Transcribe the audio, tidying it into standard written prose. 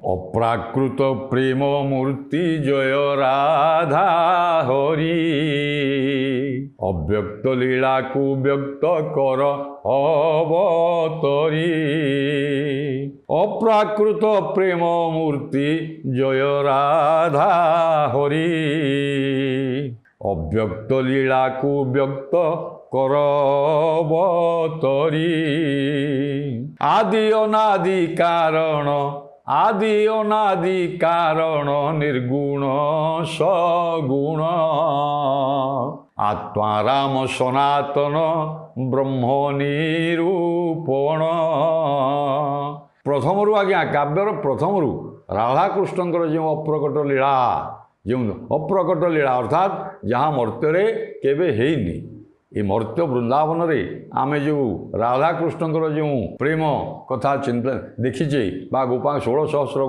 অপ্রাকৃত প্রেম মূর্তি জয় রাধা হরি, অব্যক্ত লীলাকু ব্যক্ত কর অবতরি। অপ্রাকৃত প্রেম মূর্তি জয় রাধা হরি, অব্যক্ত লীলাকু ব্যক্ত কর অবতরি। আদি অনাদি কারণ, আদি অনাদি কারণ, নির্গুণ সগুণ, আত্মারাম সনাতন ব্রহ্ম নিরূপণ। প্রথমରୁ ଆଜ୍ଞା କାବ୍ୟର ପ୍ରଥମରୁ ରାଧାକୃଷ୍ଣଙ୍କର ଯେଉଁ ଅପ୍ରକଟ ଲୀଳା, ଯେଉଁ ଅପ୍ରକଟ ଲୀଳା ଅର୍ଥାତ୍ ଯାହା ମର୍ତ୍ତ୍ୟରେ କେବେ ହେଇନି, ଏ ମର୍ତ୍ତ୍ୟ ବୃନ୍ଦାବନରେ ଆମେ ଯେଉଁ ରାଧାକୃଷ୍ଣଙ୍କର ଯେଉଁ ପ୍ରେମ କଥା ଚିନ୍ତା ଦେଖିଛେ ବା ଗୋପାଳ 16 ସହସ୍ର